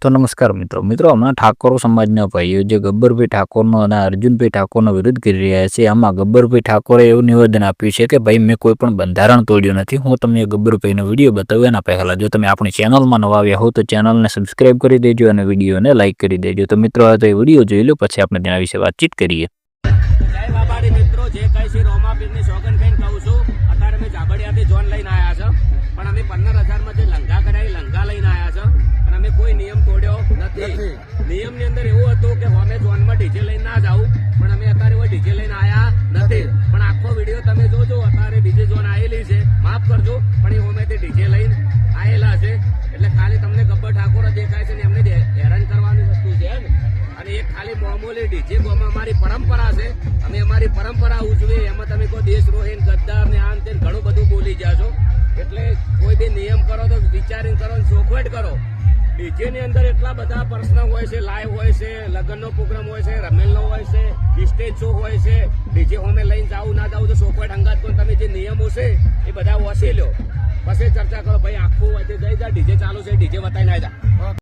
તો નમસ્કાર મિત્રો હમણાં ઠાકોરો સમાજના ભાઈઓ જે ગબ્બરભાઈ ઠાકોરનો અને અર્જુનભાઈ ઠાકોરનો વિરોધ કરી રહ્યા છે. આમાં ગબ્બરભાઈ ઠાકોરે એવું નિવેદન આપ્યું છે કે ભાઈ મેં કોઈ પણ બંધારણ તોડ્યું નથી. હું તમને ગબ્બરભાઈનો વિડીયો બતાવ્યો. એના પહેલા જો તમે આપણી ચેનલમાં નવા આવ્યા હો તો ચેનલને સબસ્ક્રાઇબ કરી દેજો અને વિડીયોને લાઇક કરી દેજો. તો મિત્રો હવે તો એ વિડીયો જોઈ લો, પછી આપણે તેના વિશે વાતચીત કરીએ. જય બાબાડી મિત્રો, જે કઈ છે રોમાપીરની સોગન ખાઈને કહું છું. અત્યારે અમે જાબડિયાથી જોન લઈને આવ્યા છે, પણ અમે 15,000માં જે લંઘા કરાવી લંઘા લઈને આવ્યા છે, અને અમે કોઈ નિયમ તોડ્યો નથી. નિયમની અંદર એવું હતું કે અમે જોનમાં ડીજે લઈને ના જાવ, પણ અમે અત્યારે ડીજે લઈને આવ્યા નથી. પણ આખો વિડીયો તમે જોજો. અત્યારે બીજી જોન આવેલી છે, માફ કરજો, પણ એ હોમેથી ડીજે લઈને આવેલા છે. એટલે ખાલી તમને ગબ્બર ઠાકોર દેખાય છે ને એમને હેરાન કરવાની વસ્તુ છે ને. અને એક ખાલી મામૂલી ડીજે ગોમાં અમારી પરંપરા છે, અમે અમારી પરંપરા ઉજવીએ. એમાં તમે કોઈ દેશદ્રોહી ગદ્દાર ને આમ તે ઘણું બધું બોલી ગયા છો. એટલે કોઈ બી નિયમ કરો તો વિચારીને કરો, ચોખવટ કરો. ડીજે ની અંદર એટલા બધા પ્રશ્ન હોય છે, લાઈવ હોય છે, લગ્નનો પ્રોગ્રામ હોય છે, રમેલનો હોય છે, સ્ટેજ શો હોય છે. ડીજે હોમે લઈને જાવું ના જાવું તો ચોખવટ અંગાત કોઈ તમે જે નિયમો છે એ બધા વસી લો, પછી ચર્ચા કરો. ભાઈ આખું હોય જઈ જા, ડીજે ચાલુ છે, ડીજે બતાવીને આવી જા.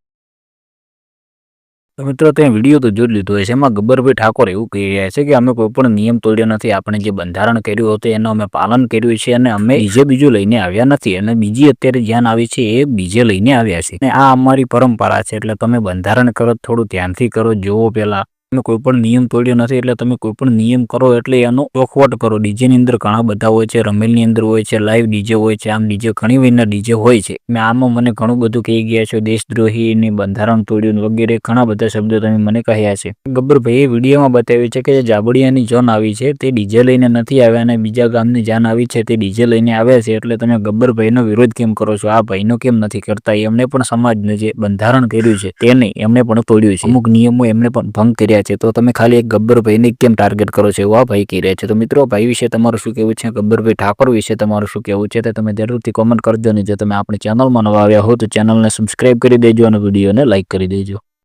તો મિત્રો ત્યાં વિડીયો તો જોઈ લીધો છે. એમાં ગબ્બરભાઈ ઠાકોર એવું કહી રહ્યા છે કે અમે કોઈ પણ નિયમ તોડ્યો નથી. આપણે જે બંધારણ કર્યું હતું એનું અમે પાલન કર્યું છે અને અમે ડીજે બીજું લઈને આવ્યા નથી. અને બીજી અત્યારે ધ્યાન આવી છે એ ડીજે લઈને આવ્યા છે. અને આ અમારી પરંપરા છે. એટલે તમે બંધારણ કરો થોડું ધ્યાનથી કરો, જોવો પેલા. તમે કોઈ પણ નિયમ તોડ્યો નથી, એટલે તમે કોઈ પણ નિયમ કરો એટલે એનો ચોખવટ કરો. ડીજે ની અંદર ઘણા બધા હોય છે, રમેલની અંદર હોય છે, લાઈવ ડીજે હોય છે, આમ ડીજે ઘણી વિના ડીજે હોય છે. મેં આમાં મને ઘણું બધું કહી ગયા છે, દેશદ્રોહી ને બંધારણ તોડ્યું વગેરે ઘણા બધા શબ્દો તમે મને કહ્યા છે. ગબ્બરભાઈ એ વિડીયોમાં બતાવ્યું છે કે જે જાબડિયાની જોન આવી છે તે ડીજે લઈને નથી આવ્યા, અને બીજા ગામની જાન આવી છે તે ડીજે લઈને આવ્યા છે. એટલે તમે ગબ્બરભાઈનો વિરોધ કેમ કરો છો? આ ભાઈનો કેમ નથી કરતા? એમને પણ સમાજને જે બંધારણ કર્યું છે તે નહીં, એમને પણ તોડ્યું છે. અમુક નિયમો એમને પણ ભંગ કર્યા છે. તો તમે ખાલી એક ગબ્બરભાઈને કેમ ટાર્ગેટ કરો છો? એવા ભાઈ કહી રહ્યા છે. તો મિત્રો ભાઈ વિશે તમારું શું કહેવું છે? ગબ્બરભાઈ ઠાકોર વિશે તમારું શું કહેવું છે? તે તમે જરૂરથી કોમેન્ટ કરજો. ને જો તમે આપણી ચેનલમાં નવા આવ્યા હો તો ચેનલને સબસ્ક્રાઇબ કરી દેજો અને વિડીયોને લાઇક કરી દેજો.